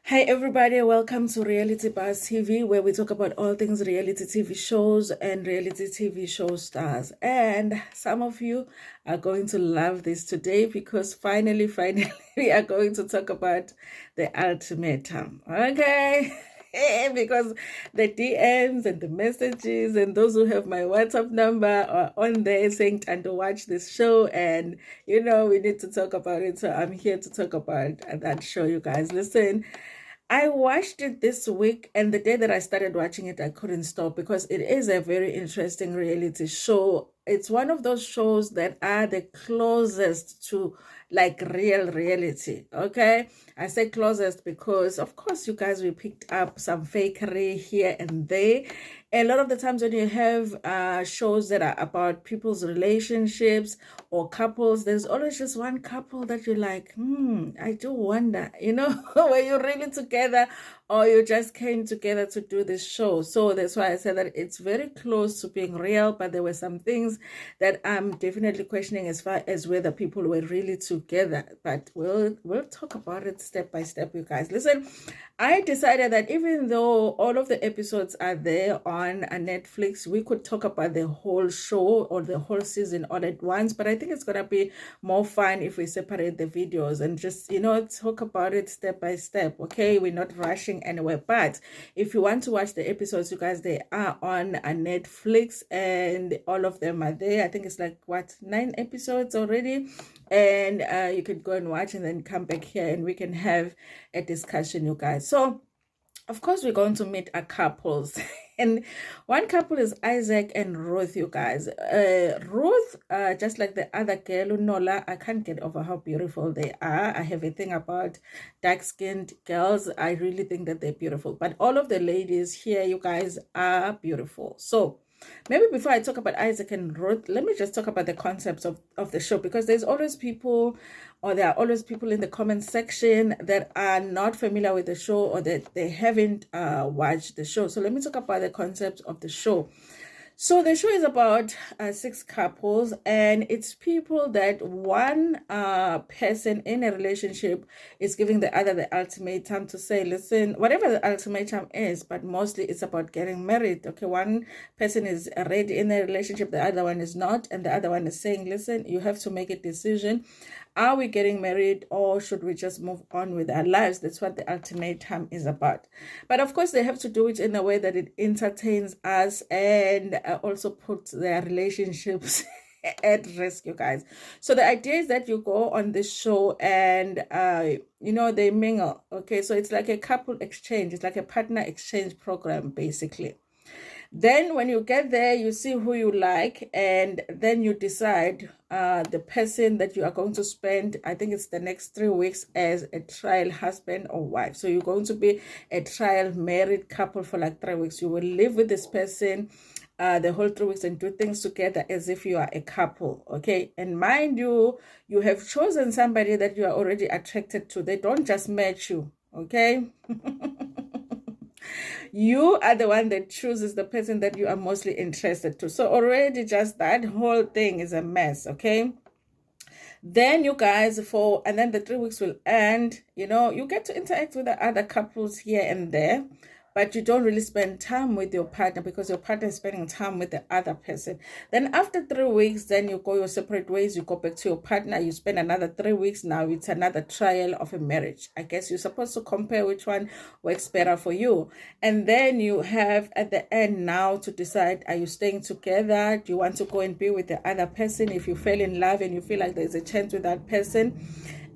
Hi everybody, welcome to Reality Buzz TV, where we talk about all things reality TV shows and reality TV show stars. And some of you are going to love this today because finally, we are going to talk about the ultimatum. Okay? Because the DMs and the messages and those who have my WhatsApp number are on there saying time to watch this show, and we need to talk about it. So I'm here to talk about that show, you guys. Listen, I watched it this week, and the day that I started watching it, I couldn't stop because it is a very interesting reality show. It's one of those shows that are the closest to like real reality. Okay, I say closest because, of course, you guys, we picked up some fakery here and there. A lot of the times when you have shows that are about people's relationships or couples, there's always just one couple that you're like, I do wonder, were you really together or you just came together to do this show? So that's why I said that it's very close to being real, but there were some things that I'm definitely questioning as far as whether people were really together. But we'll talk about it step by step, you guys. Listen, I decided that even though all of the episodes are there on Netflix, we could talk about the whole show or the whole season all at once. But I think it's going to be more fun if we separate the videos and just, talk about it step by step. Okay, we're not rushing anywhere. But if you want to watch the episodes, you guys, they are on Netflix and all of them are there. I think it's like, 9 episodes already. And you can go and watch and then come back here and we can have a discussion, you guys. So of course we're going to meet a couples and one couple is Isaac and Ruth, you guys. Ruth, just like the other girl, Nola, I can't get over how beautiful they are. I have a thing about dark-skinned girls. I really think that they're beautiful, but all of the ladies here, you guys, are beautiful. So maybe before I talk about Isaac and Ruth, let me just talk about the concepts of the show, because there are always people in the comment section that are not familiar with the show or that they haven't watched the show. So let me talk about the concept of the show. So the show is about 6 couples, and it's people that one person in a relationship is giving the other the ultimatum to say, listen, whatever the ultimatum is, but mostly it's about getting married. Okay, one person is already in a relationship, the other one is not, and the other one is saying, listen, you have to make a decision. Are we getting married or should we just move on with our lives? That's what the ultimatum is about. But of course, they have to do it in a way that it entertains us and also puts their relationships at risk, you guys. So the idea is that you go on this show and, they mingle. Okay, so it's like a couple exchange. It's like a partner exchange program, basically. Then when you get there, you see who you like, and then you decide the person that you are going to spend, I think it's the next 3 weeks, as a trial husband or wife. So you're going to be a trial married couple for like 3 weeks. You will live with this person the whole 3 weeks and do things together as if you are a couple. Okay, and mind you, you have chosen somebody that you are already attracted to. They don't just match you. Okay. You are the one that chooses the person that you are mostly interested to. So already just that whole thing is a mess. Okay, then you guys, and then the 3 weeks will end. You get to interact with the other couples here and there, but you don't really spend time with your partner because your partner is spending time with the other person. Then after 3 weeks, then you go your separate ways. You go back to your partner. You spend another 3 weeks. Now it's another trial of a marriage. I guess you're supposed to compare which one works better for you. And then you have at the end now to decide, are you staying together? Do you want to go and be with the other person? If you fell in love and you feel like there's a chance with that person,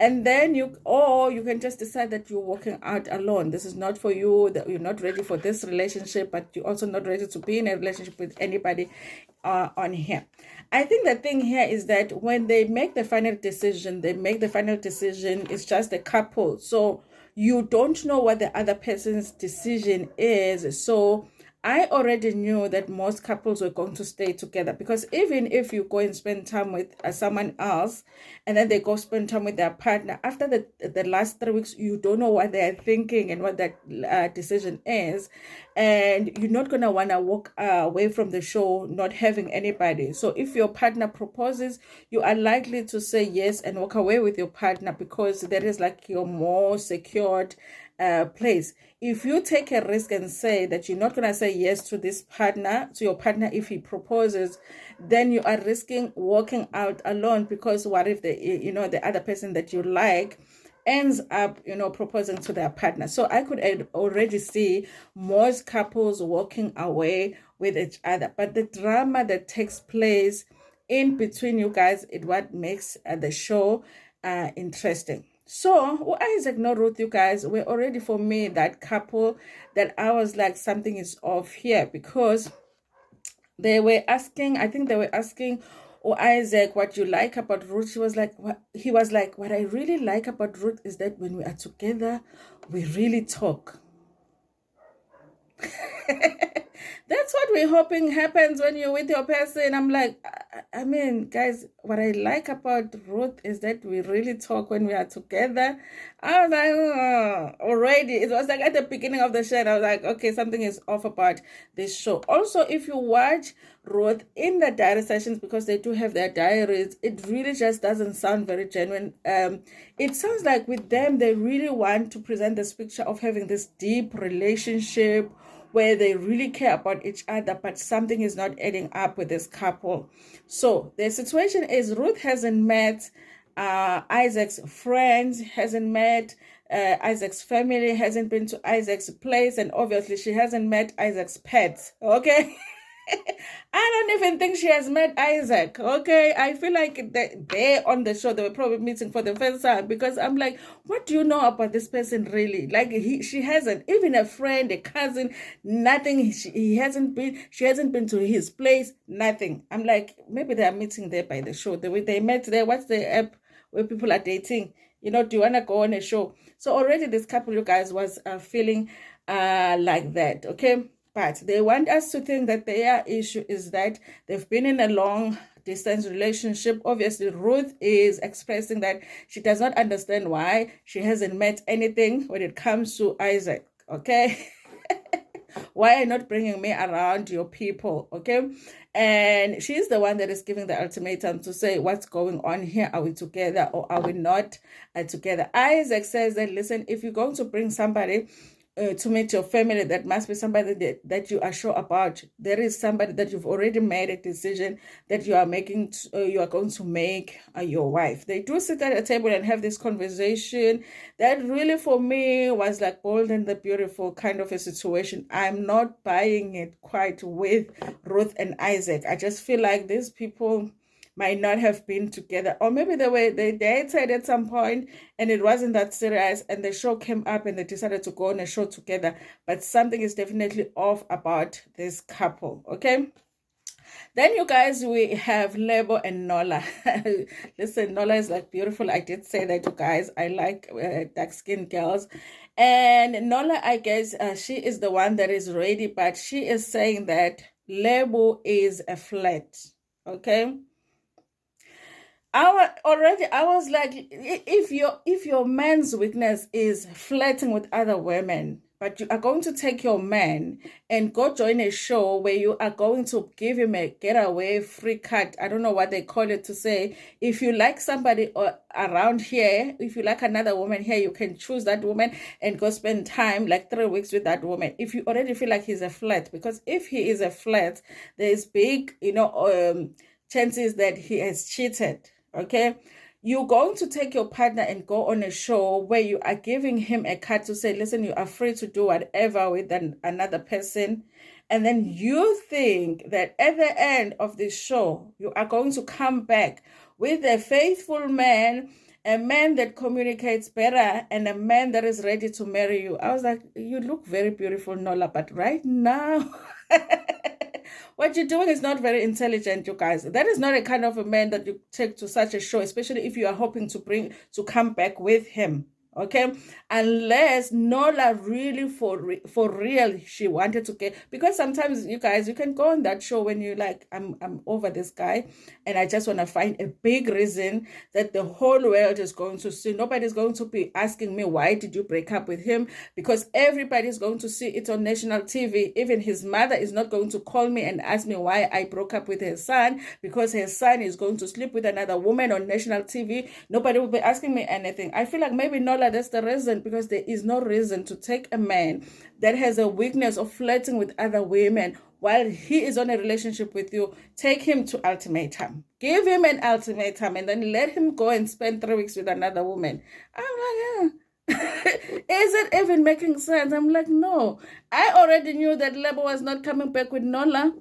and then you can just decide that you're walking out alone. This is not for you, that you're not ready for this relationship, but you're also not ready to be in a relationship with anybody on here. I think the thing here is that when they make the final decision, it's just a couple. So you don't know what the other person's decision is. So I already knew that most couples were going to stay together, because even if you go and spend time with someone else and then they go spend time with their partner, after the last 3 weeks, you don't know what they're thinking and what that decision is. And you're not going to want to walk away from the show not having anybody. So if your partner proposes, you are likely to say yes and walk away with your partner, because that is like you're more secured place. If you take a risk and say that you're not going to say yes to this partner, to your partner, if he proposes, then you are risking walking out alone, because what if the other person that you like ends up, proposing to their partner. So I could already see most couples walking away with each other. But the drama that takes place in between you guys is what makes the show interesting. So Isaac, no Ruth, you guys were already, for me, that couple that I was like, something is off here, because they were asking, I think they were asking, oh, Isaac, what you like about Ruth. He was like, what I really like about Ruth is that when we are together, we really talk. That's what we're hoping happens when you're with your person. I'm like, I mean, guys, what I like about Ruth is that we really talk when we are together. I was like, oh, already. It was like at the beginning of the show, I was like, okay, something is off about this show. Also, if you watch Ruth in the diary sessions, because they do have their diaries, it really just doesn't sound very genuine. It sounds like with them, they really want to present this picture of having this deep relationship where they really care about each other, but something is not adding up with this couple. So the situation is Ruth hasn't met Isaac's friends, hasn't met Isaac's family, hasn't been to Isaac's place, and obviously she hasn't met Isaac's pets, okay? I don't even think she has met Isaac, okay? I feel like they on the show, they were probably meeting for the first time, because I'm like, what do you know about this person really? Like, she hasn't, even a friend, a cousin, nothing. She hasn't been to his place, nothing. I'm like, maybe they are meeting there by the show. The way they met there, what's the app where people are dating? Do you want to go on a show? So already this couple, you guys, was feeling like that, okay? But they want us to think that their issue is that they've been in a long distance relationship. Obviously, Ruth is expressing that she does not understand why she hasn't met anything when it comes to Isaac, okay? Why are you not bringing me around your people, okay? And she's the one that is giving the ultimatum to say, what's going on here? Are we together or are we not together? Isaac says that, listen, if you're going to bring somebody to meet your family, that must be somebody that you are sure about. There is somebody that you've already made a decision that you are making, you are going to make your wife. They do sit at a table and have this conversation. That really, for me, was like Bold and the Beautiful kind of a situation. I'm not buying it quite with Ruth and Isaac. I just feel like these people might not have been together, or maybe they dated at some point and it wasn't that serious, and the show came up and they decided to go on a show together. But something is definitely off about this couple, okay? Then, you guys, we have Lebo and Nola. Listen, Nola is like beautiful. I did say that, you guys. I like dark-skinned girls. And Nola, I guess, she is the one that is ready, but she is saying that Lebo is a flirt, okay? I was like, if your man's weakness is flirting with other women, but you are going to take your man and go join a show where you are going to give him a getaway free cut. I don't know what they call it, to say, if you like somebody around here, if you like another woman here, you can choose that woman and go spend time like 3 weeks with that woman. If you already feel like he's a flirt, because if he is a flirt, there is big, chances that he has cheated. Okay, you're going to take your partner and go on a show where you are giving him a cut to say, listen, you are free to do whatever with another person. And then you think that at the end of this show, you are going to come back with a faithful man, a man that communicates better, and a man that is ready to marry you. I was like, you look very beautiful, Nola, but right now... what you're doing is not very intelligent, you guys. That is not a kind of a man that you take to such a show, especially if you are hoping to come back with him. Okay, unless Nola really for real she wanted to get, because sometimes, you guys, you can go on that show when you like, I'm over this guy and I just want to find a big reason that the whole world is going to see. Nobody's going to be asking me, why did you break up with him? Because everybody's going to see it on national TV. Even his mother is not going to call me and ask me why I broke up with her son, because her son is going to sleep with another woman on national TV. Nobody will be asking me anything. I feel like maybe Nola Nola, that's the reason, because there is no reason to take a man that has a weakness of flirting with other women while he is on a relationship with you. Take him to ultimatum. Give him an ultimatum and then let him go and spend 3 weeks with another woman. I'm like, is it even making sense? I'm like, no. I already knew that Lebo was not coming back with Nola.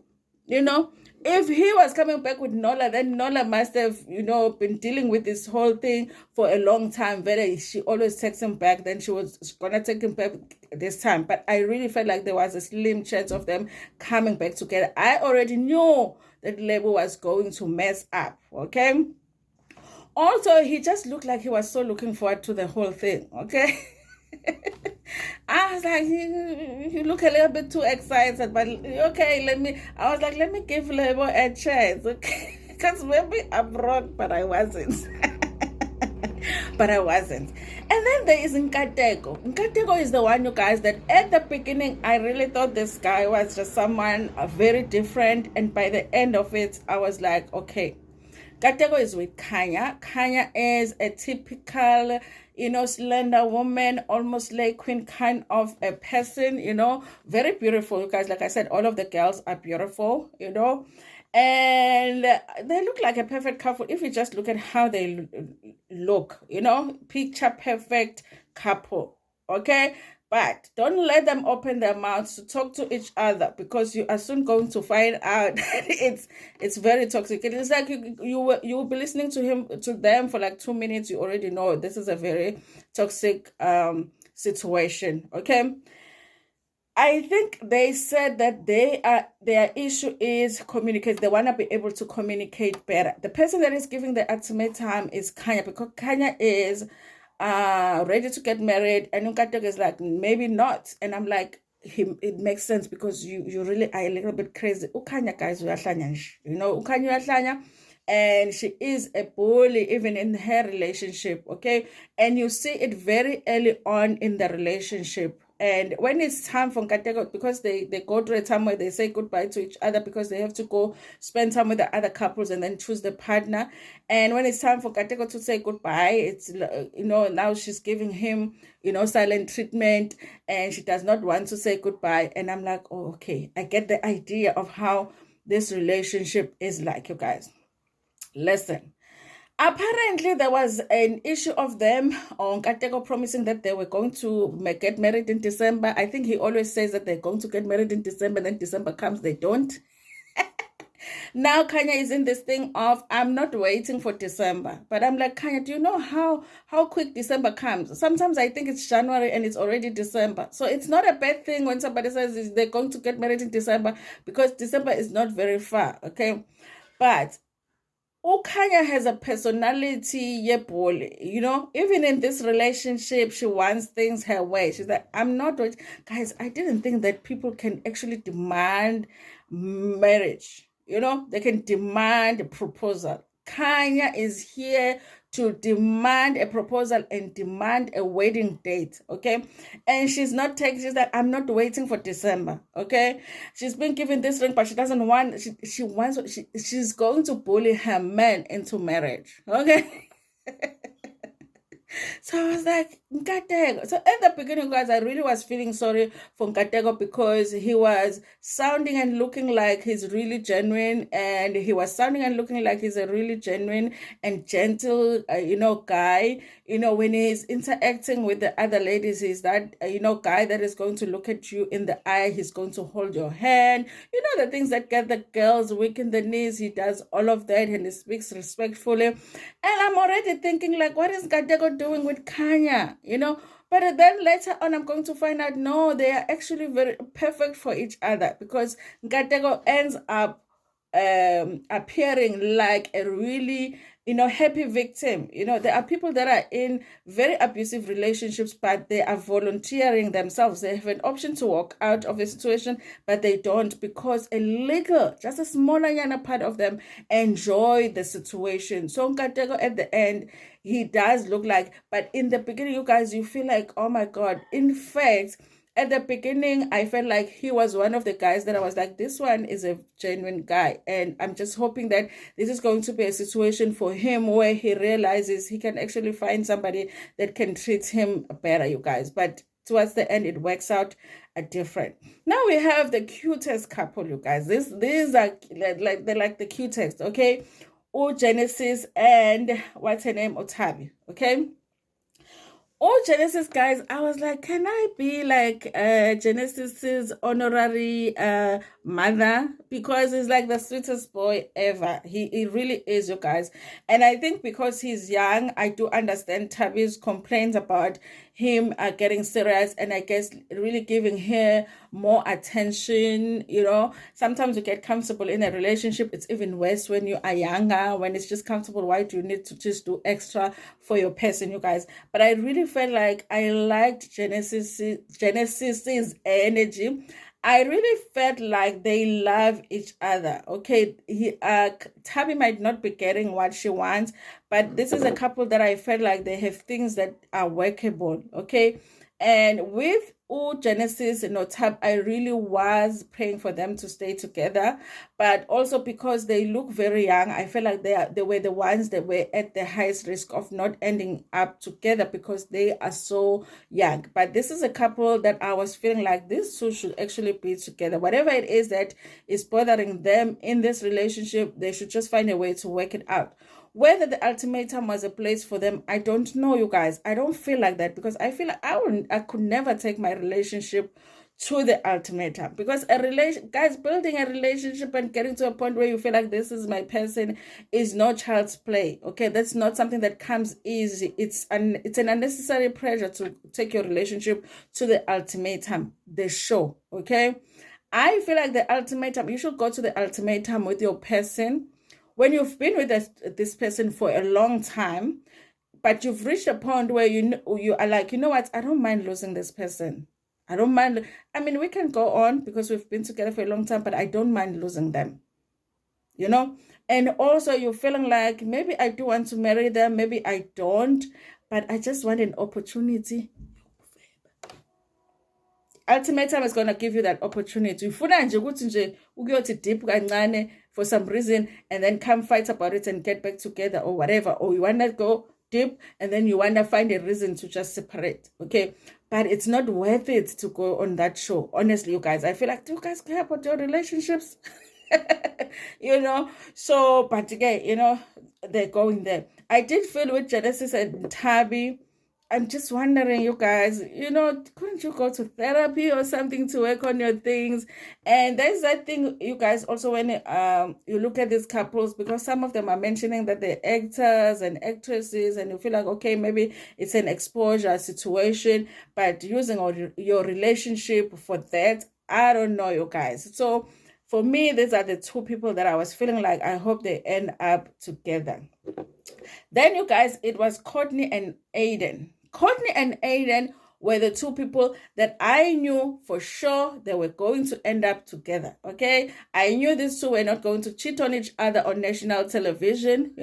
If he was coming back with Nola, then Nola must have, been dealing with this whole thing for a long time. She always takes him back, then she was gonna take him back this time. But I really felt like there was a slim chance of them coming back together. I already knew that Lebo was going to mess up, okay? Also, he just looked like he was so looking forward to the whole thing, okay? I was like, you look a little bit too excited, but okay, I was like, let me give Lebo a chance, okay? Because maybe I'm wrong, but I wasn't. But I wasn't. And then there is Nkateko. Nkateko is the one, you guys, that at the beginning, I really thought this guy was just someone very different. And by the end of it, I was like, okay. Nkateko is with Kany. Kany is a typical, slender woman, almost like queen kind of a person, very beautiful, you guys. Like I said, all of the girls are beautiful, and they look like a perfect couple if you just look at how they look, picture perfect couple, okay? But don't let them open their mouths to talk to each other, because you are soon going to find out it's very toxic. It is like you will be listening to them for like 2 minutes. You already know this is a very toxic situation. Okay. I think they said that their issue is communicate. They want to be able to communicate better. The person that is giving the ultimatum is Kany, because Kany is ready to get married, and Nkateko is like, maybe not. And I'm like, it makes sense, because you really are a little bit crazy. Ukanya, guys, Ukanya uyahlanya, and she is a bully even in her relationship, okay? And you see it very early on in the relationship. And when it's time for Nkateko, because they go to a time where they say goodbye to each other, because they have to go spend time with the other couples and then choose the partner. And when it's time for Nkateko to say goodbye, it's, now she's giving him, silent treatment, and she does not want to say goodbye. And I'm like, oh, okay, I get the idea of how this relationship is like, you guys. Listen. Apparently, there was an issue of them on Nkateko promising that they were going to get married in December. I think he always says that they're going to get married in December, then December comes, they don't. Now Kany is in this thing of, I'm not waiting for December. But I'm like, Kany, do you know how quick December comes? Sometimes I think it's January and it's already December. So it's not a bad thing when somebody says they're going to get married in December, because December is not very far, okay? But Kany has a personality, even in this relationship, she wants things her way. She's like, I'm not, guys, I didn't think that people can actually demand marriage. They can demand a proposal. Kany is here to demand a proposal and demand a wedding date, okay? And she's like, I'm not waiting for December, okay? She's been given this ring, but she doesn't want, she's going to bully her man into marriage, okay? So I was like, Nkateko. So at the beginning, guys, I really was feeling sorry for Nkateko, because he was sounding and looking like he's really genuine, and he was sounding and looking like he's a really genuine and gentle, guy. When he's interacting with the other ladies, he's that, guy that is going to look at you in the eye. He's going to hold your hand. The things that get the girls weak in the knees. He does all of that, and he speaks respectfully. And I'm already thinking, like, what is Nkateko doing with Kany? But then later on, I'm going to find out, no, they are actually very perfect for each other, because Nkateko ends up appearing like a really, happy victim. There are people that are in very abusive relationships, but they are volunteering themselves. They have an option to walk out of a situation, but they don't, because just a smaller part of them enjoy the situation. So Nkateko at the end, he does look like, but in the beginning, you guys, you feel like, oh my God. In fact, at the beginning, I felt like he was one of the guys that I was like, this one is a genuine guy. And I'm just hoping that this is going to be a situation for him where he realizes he can actually find somebody that can treat him better, you guys. But towards the end, it works out different. Now we have the cutest couple, you guys. These are like they're like the cutest, okay? Genesis and what's her name? Tabi, okay? Genesis, guys, I was like, can I be like Genesis's honorary mother? Because he's like the sweetest boy ever. He really is, you guys. And I think because he's young, I do understand Tabi's complaints about him getting serious, and I guess really giving her more attention. Sometimes you get comfortable in a relationship. It's even worse when you are younger. When it's just comfortable, why do you need to just do extra for your person, you guys? But I really felt like I liked Genesis's energy. I really felt like they love each other. Okay, Tabi might not be getting what she wants, but this is a couple that I felt like they have things that are workable. Okay, and with Genesis and Tab, I really was praying for them to stay together, but also because they look very young, I feel like they were the ones that were at the highest risk of not ending up together because they are so young. But this is a couple that I was feeling like these two should actually be together. Whatever it is that is bothering them in this relationship, they should just find a way to work it out. Whether the ultimatum was a place for them, I don't know, you guys. I don't feel like that because I feel like I could never take my relationship to the ultimatum, because building a relationship and getting to a point where you feel like this is my person is no child's play. Okay, that's not something that comes easy. It's an unnecessary pressure to take your relationship to the ultimatum, the show. Okay, I feel like the ultimatum, you should go to the ultimatum with your person when you've been with this person for a long time, but you've reached a point where you are like, you know what, I don't mind losing this person. I don't mind. I mean, we can go on because we've been together for a long time, but I don't mind losing them. And also you're feeling like maybe I do want to marry them, maybe I don't, but I just want an opportunity. Ultimatum is going to give you that opportunity. Ufuna nje ukuthi nje ukuyothi deep kancane for some reason and then come fight about it and get back together or whatever, or you want to go deep and then you want to find a reason to just separate. Okay, but it's not worth it to go on that show. Honestly, you guys, I feel like, do you guys care about your relationships? So, but again, they're going there. I did feel with Genesis and Tabi, I'm just wondering, you guys, couldn't you go to therapy or something to work on your things? And there's that thing, you guys, also when you look at these couples, because some of them are mentioning that they're actors and actresses, and you feel like, okay, maybe it's an exposure situation, but using your relationship for that, I don't know, you guys. So for me, these are the two people that I was feeling like I hope they end up together. Then, you guys, it was Courtney and Aiden. Courtney and Aiden were the two people that I knew for sure they were going to end up together. Okay, I knew these two were not going to cheat on each other on national television.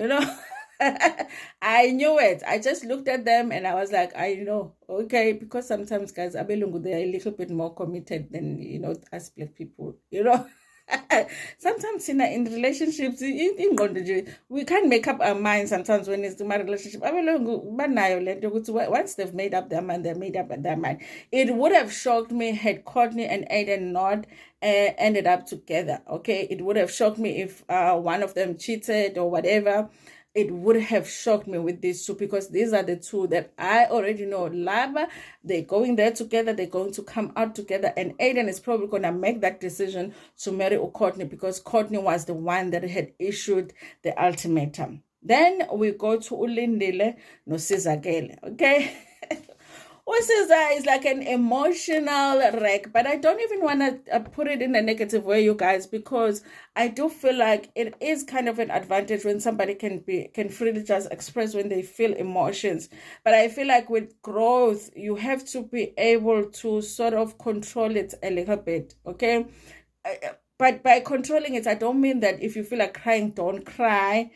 I knew it. I just looked at them and I was like, I know. Okay, because sometimes, guys, abelungu, they are a little bit more committed than us black people. Sometimes in relationships, we can't make up our minds sometimes when it's my relationship. Once they've made up their mind, they're made up their mind. It would have shocked me had Courtney and Aiden not ended up together. Okay, it would have shocked me if one of them cheated or whatever. It would have shocked me with these two, because these are the two that I already know love. They're going there together. They're going to come out together. And Aiden is probably going to make that decision to marry Courtney because Courtney was the one that had issued the ultimatum. Then we go to Ulindile no Cesar. Okay. Cesar is like an emotional wreck, but I don't even want to put it in a negative way, you guys, because I do feel like it is kind of an advantage when somebody can freely just express when they feel emotions. But I feel like with growth, you have to be able to sort of control it a little bit, okay? But by controlling it, I don't mean that if you feel like crying, don't cry.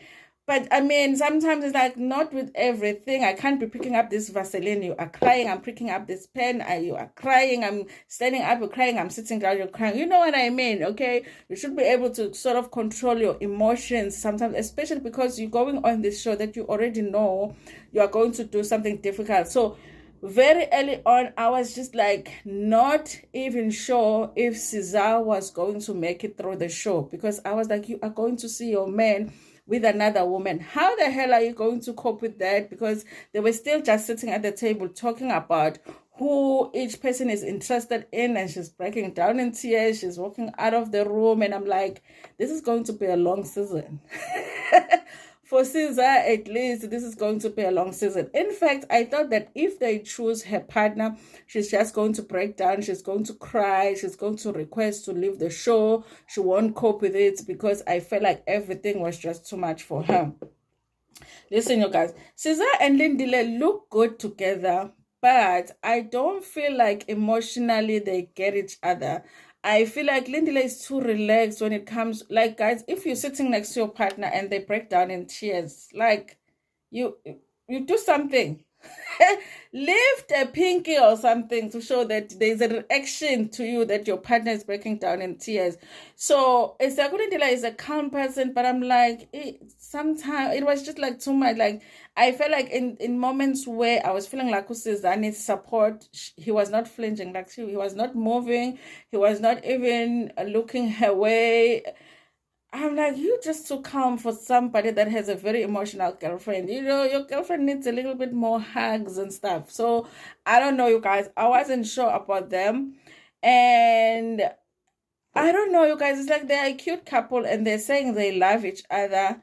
But I mean, sometimes it's like not with everything. I can't be picking up this Vaseline. You are crying. I'm picking up this pen. You are crying. I'm standing up. You're crying. I'm sitting down. You're crying. You know what I mean? Okay. You should be able to sort of control your emotions sometimes, especially because you're going on this show that you already know you are going to do something difficult. So very early on, I was just like not even sure if Cesar was going to make it through the show, because I was like, you are going to see your man with another woman. How the hell are you going to cope with that? Because they were still just sitting at the table talking about who each person is interested in, and she's breaking down in tears. She's walking out of the room, and I'm like, this is going to be a long season. For Cesar, at least, this is going to be a long season. In fact, I thought that if they choose her partner, she's just going to break down. She's going to cry. She's going to request to leave the show. She won't cope with it, because I felt like everything was just too much for her. Listen, you guys, Cesar and Lind look good together, but I don't feel like emotionally they get each other. I feel like Lindile is too relaxed when it comes, like, guys, if you're sitting next to your partner and they break down in tears, like, you do something. Lift a pinky or something to show that there's a reaction to you, that your partner is breaking down in tears. So Sakudindila is a calm person, but I'm like, sometimes it was just like too much. Like, I felt like in moments where I was feeling like I need support, he was not flinching, like he was not moving, he was not even looking her way. I'm like, you just too calm for somebody that has a very emotional girlfriend. You know, your girlfriend needs a little bit more hugs and stuff. So I don't know, you guys. I wasn't sure about them. And I don't know, you guys. It's like they're a cute couple and they're saying they love each other.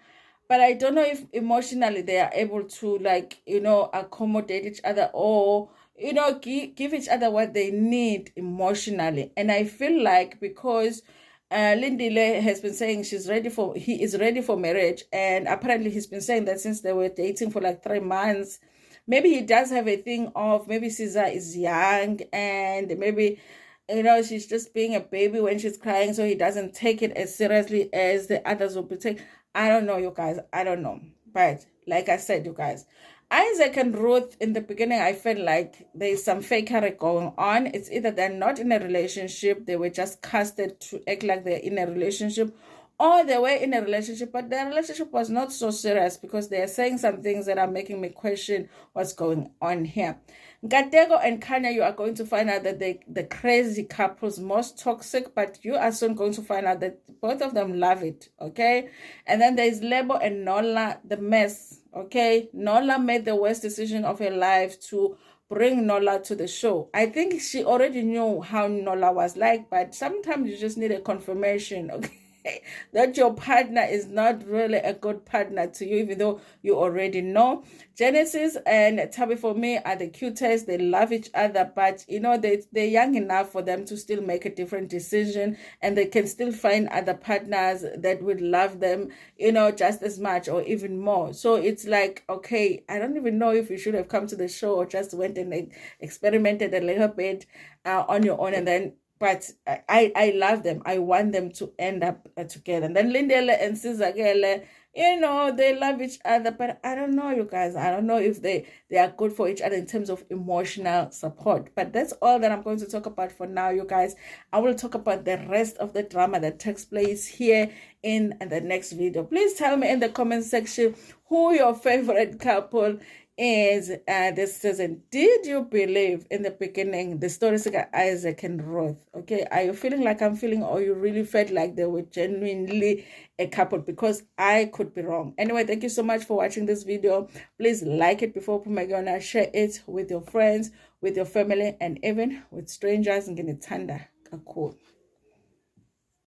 But I don't know if emotionally they are able to, like, you know, accommodate each other, or, you know, give each other what they need emotionally. And I feel like because Lindile has been saying he is ready for marriage, and apparently he's been saying that since they were dating for like 3 months. Maybe he does have a thing of, maybe Cesar is young, and maybe, you know, she's just being a baby when she's crying, so he doesn't take it as seriously as the others will be taking. I don't know, you guys. I don't know. But like I said, you guys, Isaac and Ruth, in the beginning, I felt like there's some fakery going on. It's either they're not in a relationship, they were just casted to act like they're in a relationship, or they were in a relationship, but their relationship was not so serious, because they are saying some things that are making me question what's going on here. Gatego and Kany, you are going to find out that the crazy couple's most toxic, but you are soon going to find out that both of them love it, okay? And then there's Lebo and Nola, the mess, okay? Nola made the worst decision of her life to bring Nola to the show. I think she already knew how Nola was like, but sometimes you just need a confirmation, okay? That your partner is not really a good partner to you, even though you already know. Genesis and Tabi, for me, are the cutest. They love each other, but you know, they're young enough for them to still make a different decision, and they can still find other partners that would love them, you know, just as much or even more. So it's like, okay, I don't even know if you should have come to the show or just went and experimented a little bit on your own, and then, but I love them. I want them to end up together. And then Lindele and Cesar, you know, they love each other, but I don't know, you guys. I don't know if they are good for each other in terms of emotional support. But that's all that I'm going to talk about for now, you guys. I will talk about the rest of the drama that takes place here in the next video. Please tell me in the comment section who your favorite couple is this season. Did you believe in the beginning the stories like Isaac and Ruth? Okay, are you feeling like I'm feeling, or you really felt like they were genuinely a couple? Because I could be wrong. Anyway, thank you so much for watching this video. Please like it before Pumagona, share it with your friends, with your family, and even with strangers. Ngine thanda kakhulu.